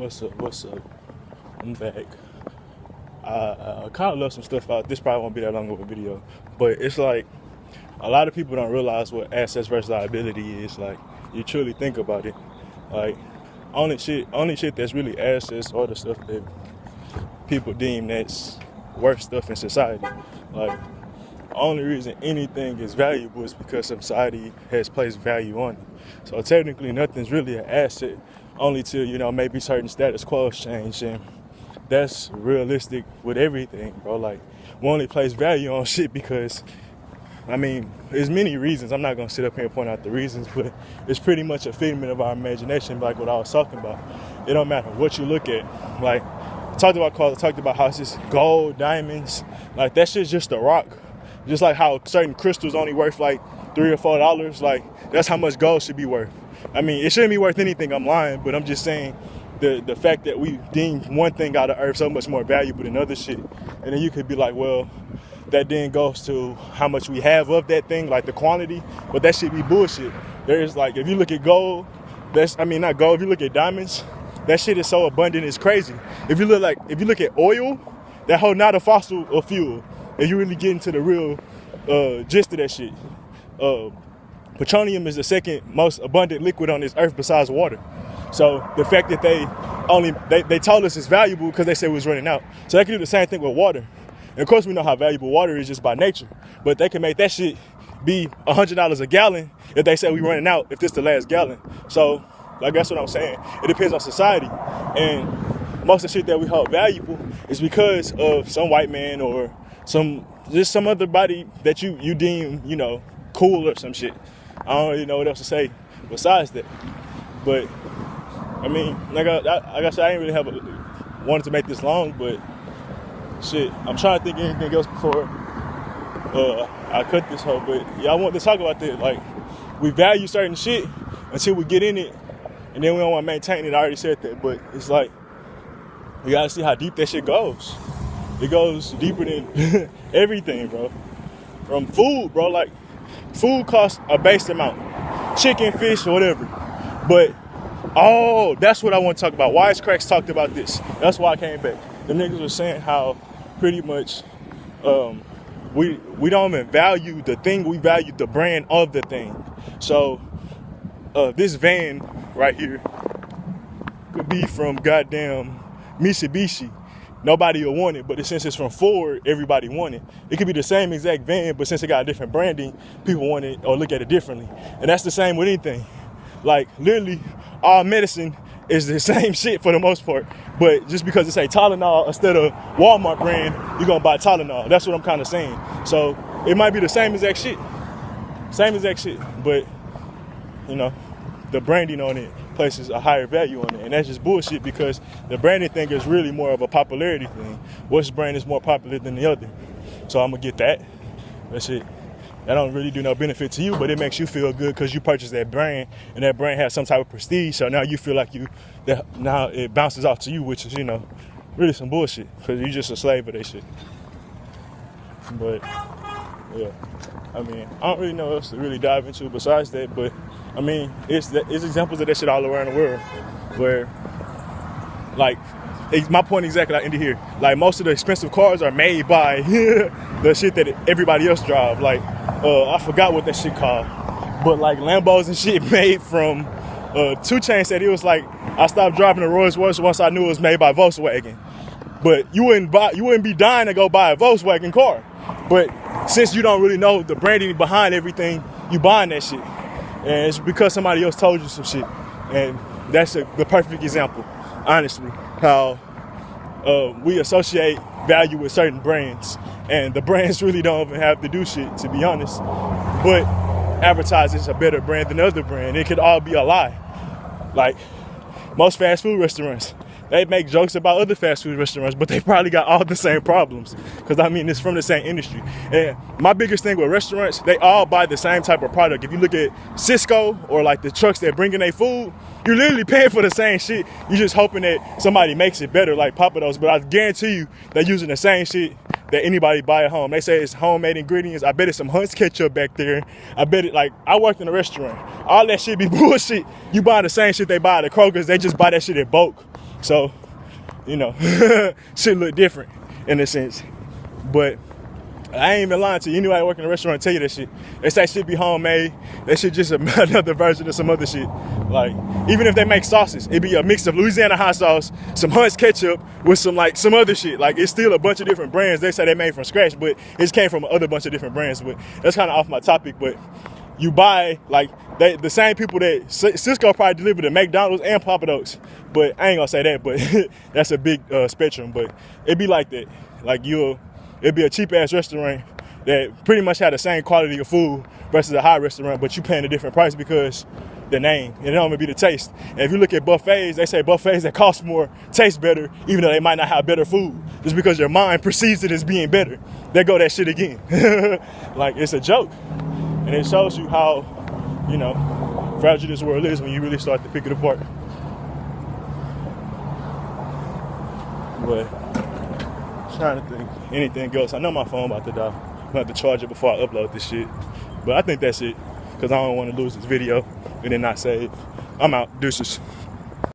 What's up? What's up? I'm back. I kind of left some stuff out. This probably won't be that long of a video, but it's like a lot of people don't realize what assets versus liability is. Like, you truly think about it. Like, only shit that's really assets are the stuff that people deem that's worth stuff in society. Like, the only reason anything is valuable is because society has placed value on it. So technically, nothing's really an asset, only till, maybe certain status quos change, and that's realistic with everything, bro. Like, we only place value on shit because, there's many reasons. I'm not gonna sit up here and point out the reasons, but it's pretty much a figment of our imagination, like what I was talking about. It don't matter what you look at. Like, I talked about cars, I talked about houses, gold, diamonds, like that shit's just a rock. Just like how certain crystals only worth like $3 or $4, like that's how much gold should be worth. It shouldn't be worth anything, I'm lying, but I'm just saying the fact that we deem one thing out of earth so much more valuable than other shit. And then you could be like, well, that then goes to how much we have of that thing, like the quantity, but that should be bullshit. There's like, if you look at gold, not gold, if you look at diamonds, that shit is so abundant, it's crazy. If you look at oil, that whole not a fossil or fuel, if you really get into the real gist of that shit. Petroleum is the second most abundant liquid on this earth besides water. So the fact that they told us it's valuable because they said it was running out. So they can do the same thing with water. And of course we know how valuable water is just by nature. But they can make that shit be $100 a gallon if they say we're running out, if this the last gallon. So like that's what I'm saying. It depends on society. And most of the shit that we hold valuable is because of some white man or some other body that you deem, cool or some shit. I don't really know what else to say besides that. But like I said, I didn't really wanted to make this long, but shit, I'm trying to think of anything else before I cut this whole. But yeah, I want to talk about that. Like, we value certain shit until we get in it, and then we don't want to maintain it. I already said that, but it's like we gotta see how deep that shit goes. It goes deeper than everything, bro. From food, bro. Like, food costs a base amount. Chicken, fish, or whatever. But, that's what I want to talk about. Wisecracks talked about this. That's why I came back. The niggas were saying how pretty much we don't even value the thing. We value the brand of the thing. So, this van right here could be from goddamn Mitsubishi. Nobody will want it, but since it's from Ford, everybody want it. It could be the same exact van, but since it got a different branding, people want it or look at it differently. And that's the same with anything. Like, literally, all medicine is the same shit for the most part. But just because it say Tylenol instead of Walmart brand, you're gonna buy Tylenol. That's what I'm kind of saying. So it might be the same exact shit. But, the branding on it places a higher value on it, and that's just bullshit because the branding thing is really more of a popularity thing. Which brand is more popular than the other? So I'm gonna get that. That's it. That don't really do no benefit to you, but it makes you feel good because you purchased that brand, and that brand has some type of prestige. So now you feel like now it bounces off to you, which is really some bullshit because you're just a slave of that shit. But yeah, I don't really know what else to really dive into besides that, but it's examples of that shit all around the world where, like, my point exactly, I ended here. Like, most of the expensive cars are made by the shit that everybody else drive. Like, I forgot what that shit called, but like Lambos and shit made from 2 Chainz said he was like, I stopped driving a Rolls Royce once I knew it was made by Volkswagen. But you wouldn't be dying to go buy a Volkswagen car. But since you don't really know the branding behind everything, you buying that shit. And it's because somebody else told you some shit. And that's the perfect example, honestly, how we associate value with certain brands. And the brands really don't even have to do shit, to be honest. But advertise it's a better brand than another brand. It could all be a lie. Like, most fast food restaurants, they make jokes about other fast food restaurants, but they probably got all the same problems. Because, it's from the same industry. And my biggest thing with restaurants, they all buy the same type of product. If you look at Cisco or like the trucks that bring in their food, you're literally paying for the same shit. You're just hoping that somebody makes it better, like Papados. But I guarantee you, they're using the same shit that anybody buy at home. They say it's homemade ingredients. I bet it's some Hunt's ketchup back there. I bet it, like, I worked in a restaurant. All that shit be bullshit. You buy the same shit they buy at the Kroger's. They just buy that shit in bulk. So, you know, shit look different in a sense. But I ain't even lying to you. Anybody working in a restaurant tell you that shit. They say shit be homemade. That shit just another version of some other shit. Like, even if they make sauces, it be a mix of Louisiana hot sauce, some Hunt's ketchup with some other shit. Like, it's still a bunch of different brands. They say they made from scratch, but it just came from other bunch of different brands. But that's kind of off my topic. But you buy, like, the same people that Cisco probably delivered to McDonald's and Papa Do's. But I ain't gonna say that, but that's a big spectrum. But it be like that. Like, it'd be a cheap ass restaurant that pretty much had the same quality of food versus a high restaurant, but you paying a different price because the name, and it don't even be the taste. And if you look at buffets, they say buffets that cost more taste better, even though they might not have better food, just because your mind perceives it as being better. There go that shit again. Like, it's a joke. And it shows you how, you know, fragile this world is when you really start to pick it apart. But trying to think anything else. I know my phone about to die. I'm going to have to charge it before I upload this shit. But I think that's it, because I don't want to lose this video and then not save. I'm out. Deuces.